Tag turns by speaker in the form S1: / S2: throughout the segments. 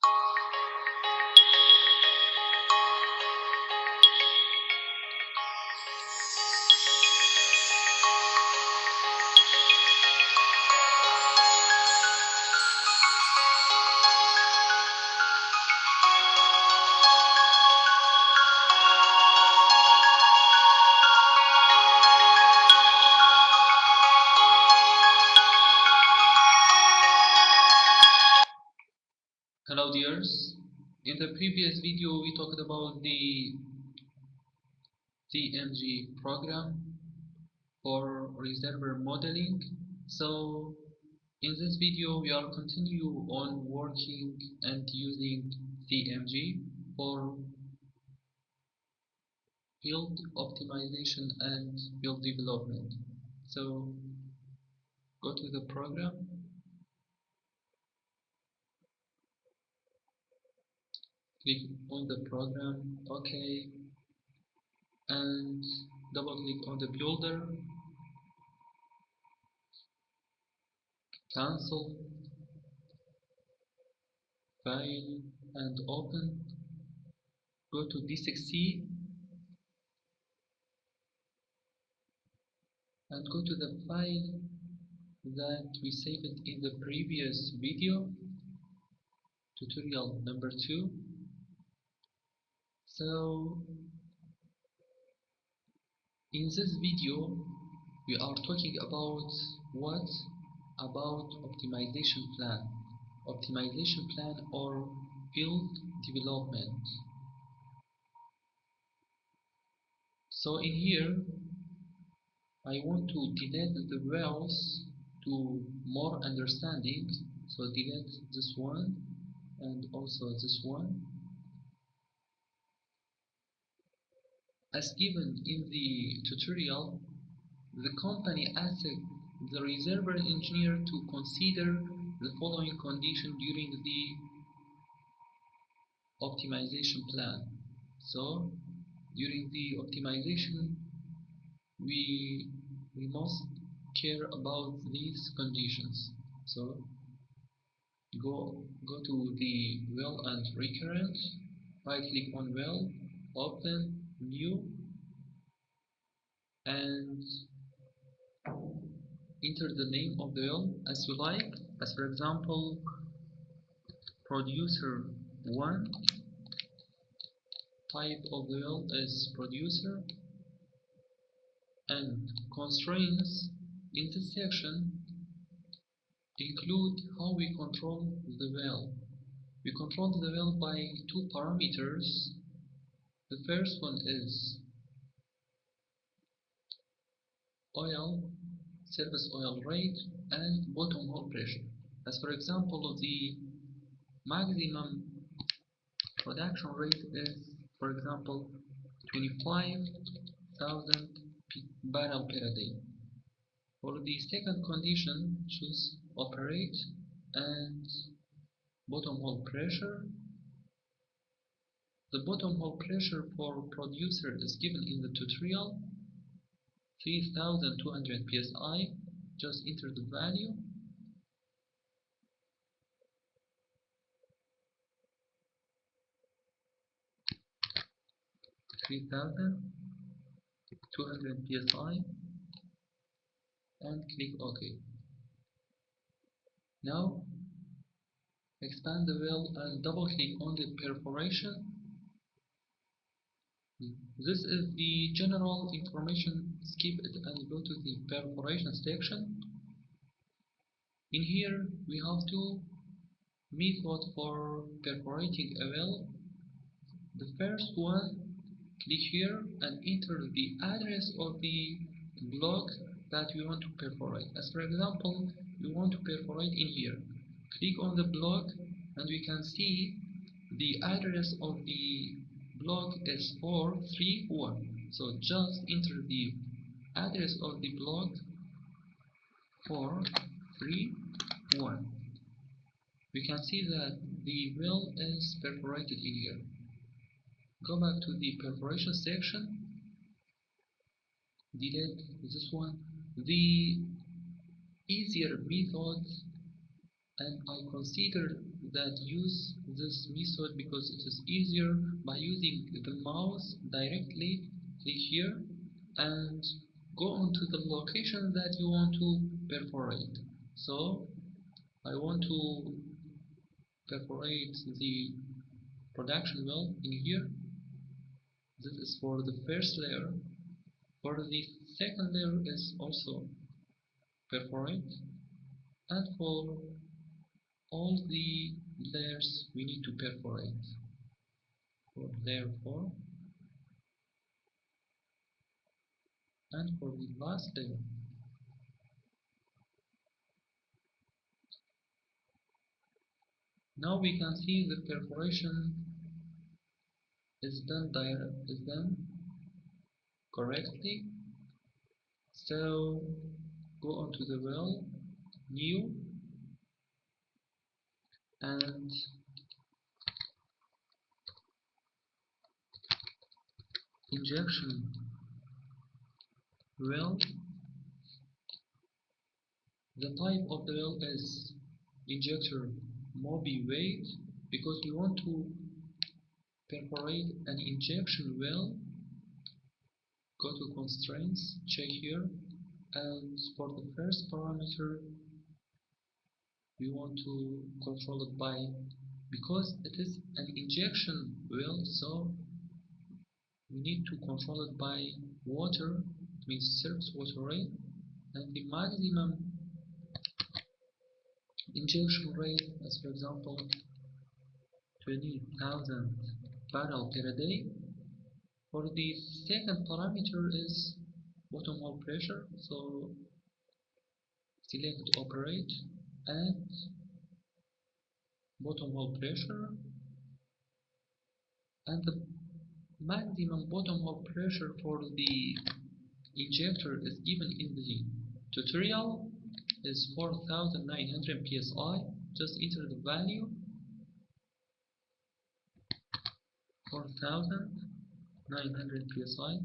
S1: Hello dears, in the previous video we talked about the CMG program for reservoir modeling. So in this video we are continue on working and using CMG for field optimization and field development. So go to the program, click on the program, OK, and double click on the builder, cancel, file and open. Go to D6C and go to the file that we saved in the previous video, tutorial number 2. So in this video we are talking about what? About optimization plan or field development. So in here I want to delete the wells to more understanding, so delete this one and also this one. As given in the tutorial, the company asked the reservoir engineer to consider the following condition during the optimization plan. So during the optimization we must care about these conditions. So go to the well and recurrent, right click on well, open, new, and enter the name of the well as you like, as for example producer 1, type of the well is producer, and constraints in this section include how we control the well. We control the well by 2 parameters. The first one is oil, surface oil rate, and bottom hole pressure. As for example, the maximum production rate is, for example, 25,000 barrels per day. For the second condition, choose operate and bottom hole pressure. The bottom hole pressure for producer is given in the tutorial, 3200 psi. Just enter the value. psi and click OK. Now expand the well and double click on the perforation. This is the general information. Skip it and go to the perforation section. In here we have 2 methods for perforating a well. The first one, click here and enter the address of the block that we want to perforate. As for example, we want to perforate in here. Click on the block and we can see the address of the block is 431. So just enter the address of the block 431. We can see that the well is perforated in here. Go back to the perforation section, delete this one. The easier method and I consider that use this method because it is easier by using the mouse directly. Click here and go on to the location that you want to perforate. So I want to perforate the production well in here. This is for the first layer. For the second layer is also perforate, and for all the layers we need to perforate. For layer 4 and for the last layer. Now we can see the perforation is done correctly. So go on to the well, new, and injection well. The type of the well is injector Mobi weight because we want to perforate an injection well. Go to constraints, check here, and for the first parameter we want to control it by, because it is an injection well, so we need to control it by water, it means surface water rate, and the maximum injection rate, as for example 20,000 barrel per day. For the second parameter is bottom hole pressure, so select operate and bottom hole pressure, and the maximum bottom hole pressure for the injector is given in the tutorial is 4,900 psi. Just enter the value 4,900 psi,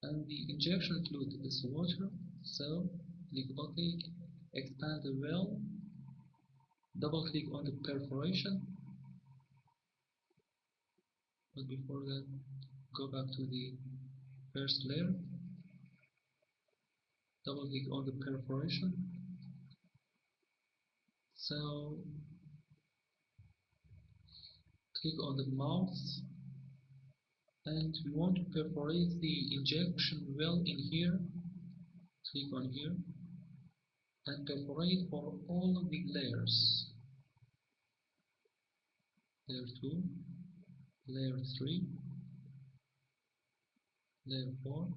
S1: and the injection fluid is water, so click OK, expand the well, double click on the perforation, but before that go back to the first layer, double click on the perforation, so click on the mouse and we want to perforate the injection well in here. Click on here and perforate for all of the layers, layer 2, layer 3, layer 4,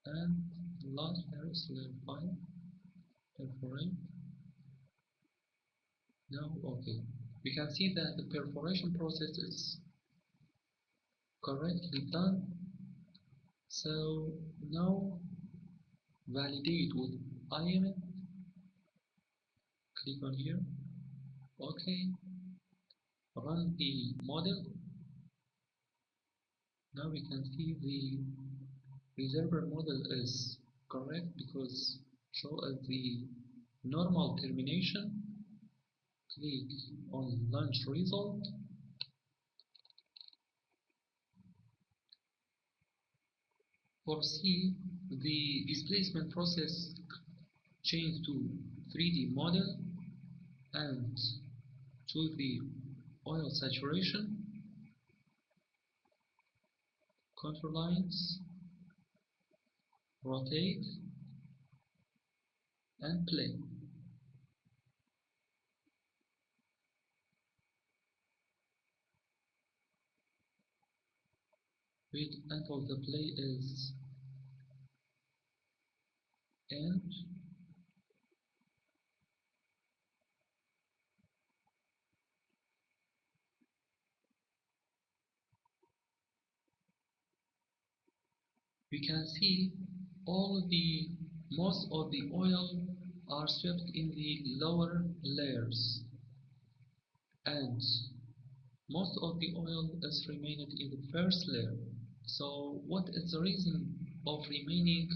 S1: and the last layer is layer 5. Perforate. Now OK, we can see that the perforation process is correctly done. So now validate with IMF. Click on here. OK, run the model. Now we can see the reservoir model is correct because show us the normal termination. Click on launch result. For C, the displacement process changed to 3D model and to the oil saturation, contour lines, rotate, and play. Wait until the play is end. We can see most of the oil are swept in the lower layers, and most of the oil is remaining in the first layer. So what is the reason of remaining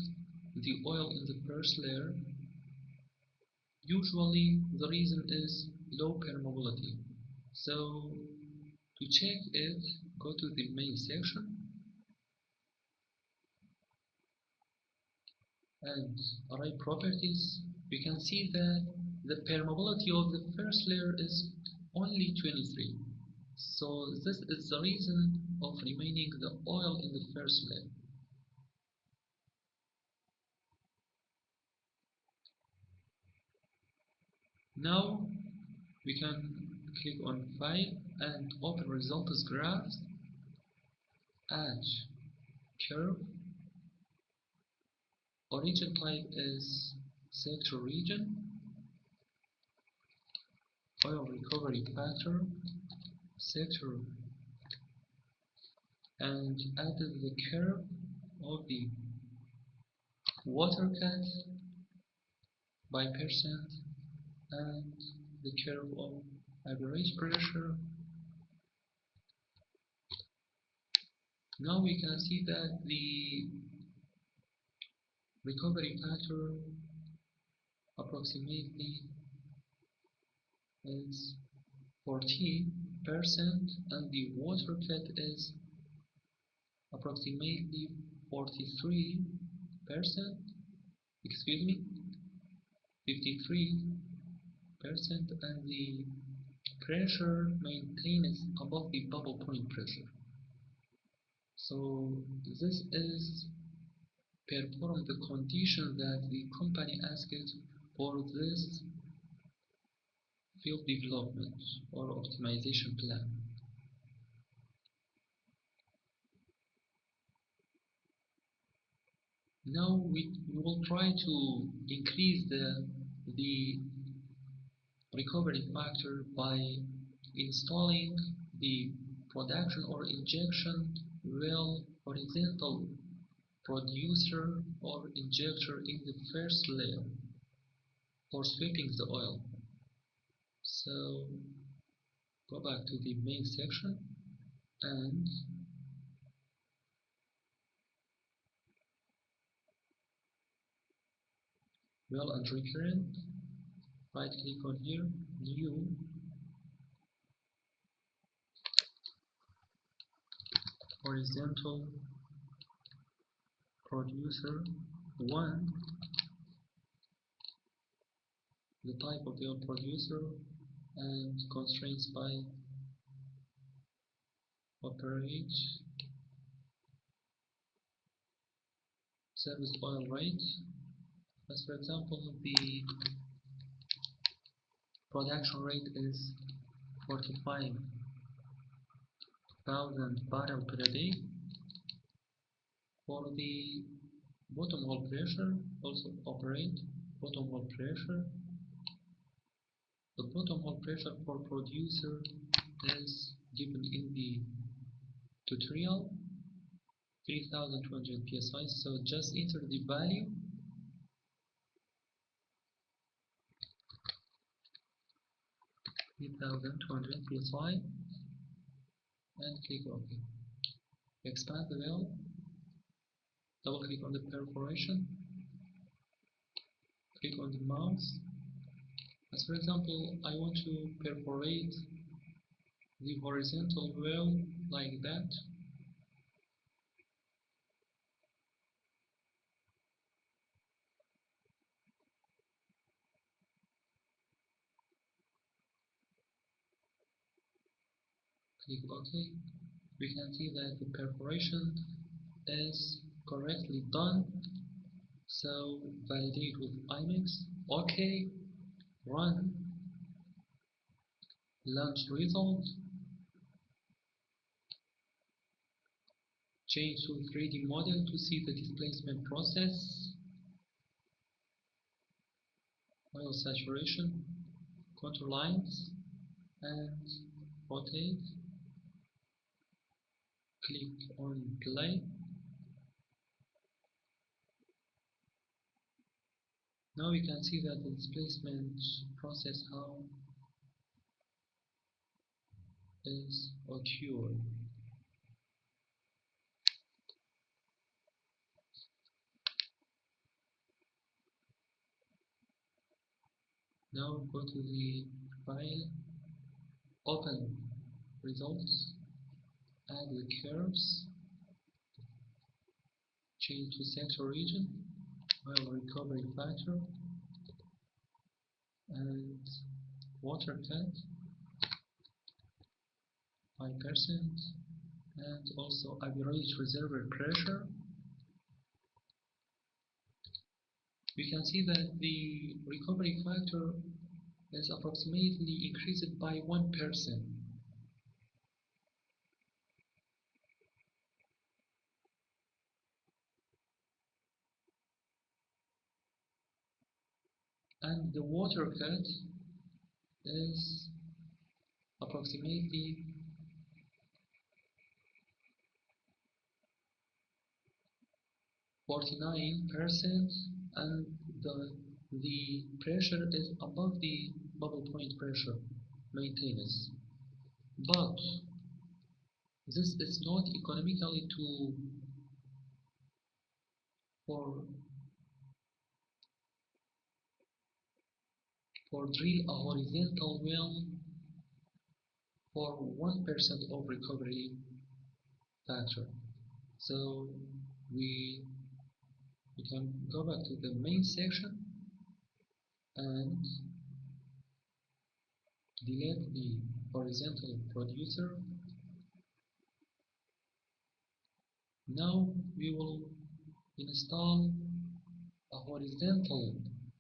S1: the oil in the first layer, usually the reason is low permeability. So to check it, go to the main section and array properties. You can see that the permeability of the first layer is only 23. So this is the reason of remaining the oil in the first layer. Now we can click on File and open Results Graphs, add curve, origin type is sector region, oil recovery factor, sector, and added the curve of the water cut by percent and the curve of average pressure. Now we can see that the recovery factor approximately is 40% and the water cut is approximately 43%, excuse me, 53%, and the pressure maintains above the bubble point pressure. So this is perform the condition that the company asked for this field development or optimization plan. Now we will try to increase the recovery factor by installing the production or injection well horizontal producer or injector in the first layer for sweeping the oil. So go back to the main section and well and recurrent, right click on here, new, horizontal producer 1, the type of the oil producer and constraints by operate, service oil rate, as for example the production rate is 45,000 barrels per day. For the bottom hole pressure, also operate bottom hole pressure. The bottom hole pressure for producer is given in the tutorial, 3200 psi. So just enter the value. psi and click OK. Expand the valve, double click on the perforation, click on the mouse. As for example, I want to perforate the horizontal well like that. Click OK. We can see that the perforation is correctly done. So validate with IMAX. OK. Run. Launch result. Change to 3D model to see the displacement process. Oil saturation. Contour lines. And rotate. Click on play. Now we can see that the displacement process how is occurred. Now go to the file, open results, add the curves, change to sector region, oil recovery factor, and water cut by percent, and also average reservoir pressure. We can see that the recovery factor is approximately increased by 1%. And the water cut is approximately 49%, and the pressure is above the bubble point pressure maintenance. But this is not economically for drill a horizontal well for 1% of recovery factor. So we can go back to the main section and delete the horizontal producer. Now we will install a horizontal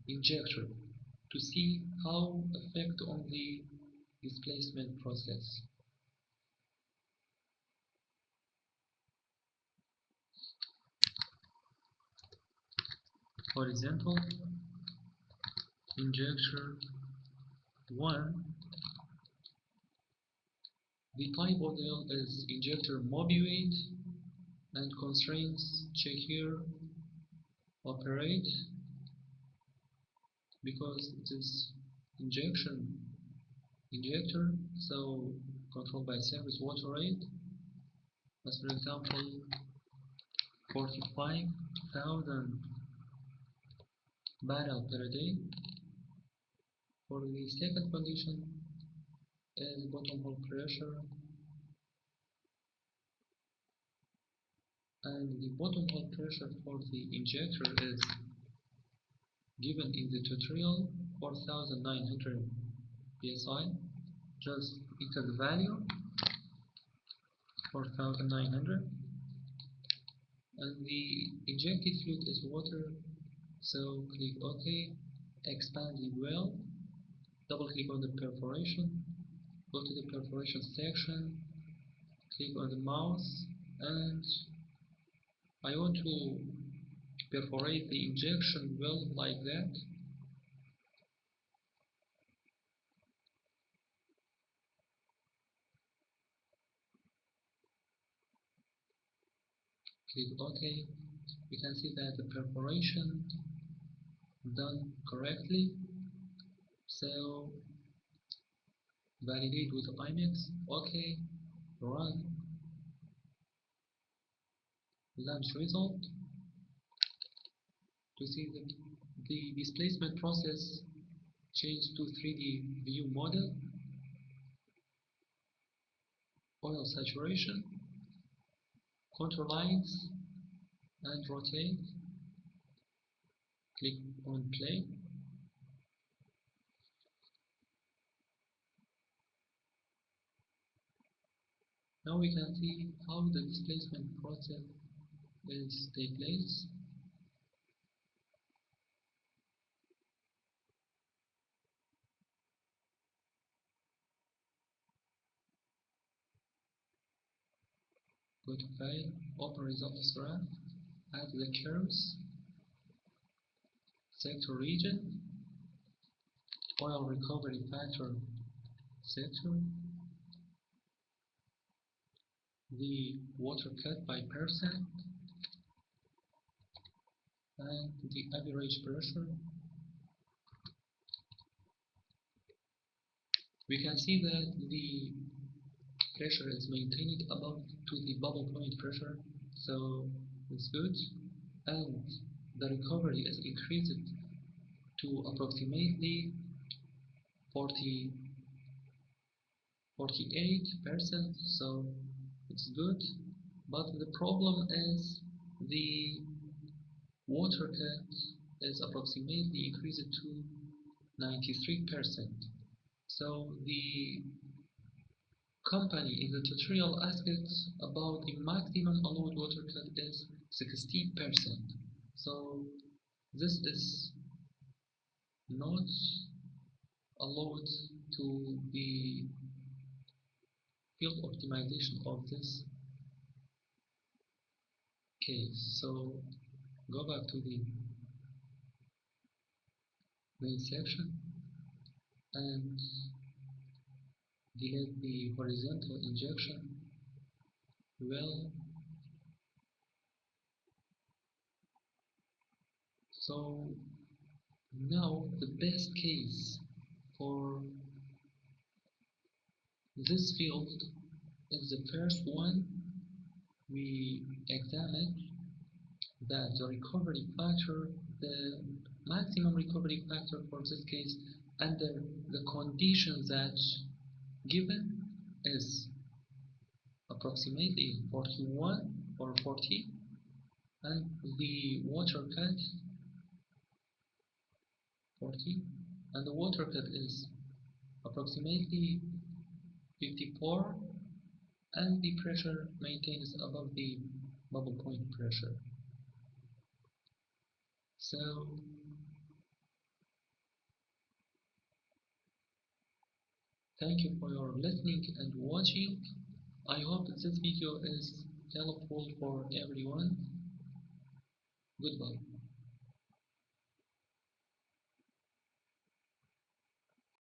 S1: injector to see how affect on the displacement process. Horizontal injector 1. The type of oil is injector mobiate, and constraints check here, operate, because it is injector, so controlled by surface water rate, as for example 45,000 barrels per day. For the second condition is bottom hole pressure, and the bottom hole pressure for the injector is given in the tutorial, 4,900 psi. Just enter the value 4,900, and the injected fluid is water, so click OK, expand the well, double click on the perforation, go to the perforation section, click on the mouse, and I want to perforate the injection well like that. Click OK. You can see that the perforation done correctly. So validate with IMAX. OK. Run. Launch result. To see that the displacement process changed to 3D view model. Oil saturation. Contour lines and rotate. Click on play. Now we can see how the displacement process is take place. Go to File, open results graph, add the curves, sector region, oil recovery factor sector, the water cut by percent, and the average pressure. We can see that the pressure is maintained above to the bubble point pressure, so it's good, and the recovery is increased to approximately 40 48%, so it's good, but the problem is the water cut is approximately increased to 93%. So the company in the tutorial aspects about the maximum allowed water cut is 60%. So this is not allowed to be field optimization of this case. So go back to the main section and delete the horizontal injection. Well, so now the best case for this field is the first one. We examine that the recovery factor, the maximum recovery factor for this case under the conditions that given is approximately 41 or 40, and the water cut 40, and the water cut is approximately 54, and the pressure maintains above the bubble point pressure. So thank you for your listening and watching. I hope this video is helpful for everyone. Goodbye.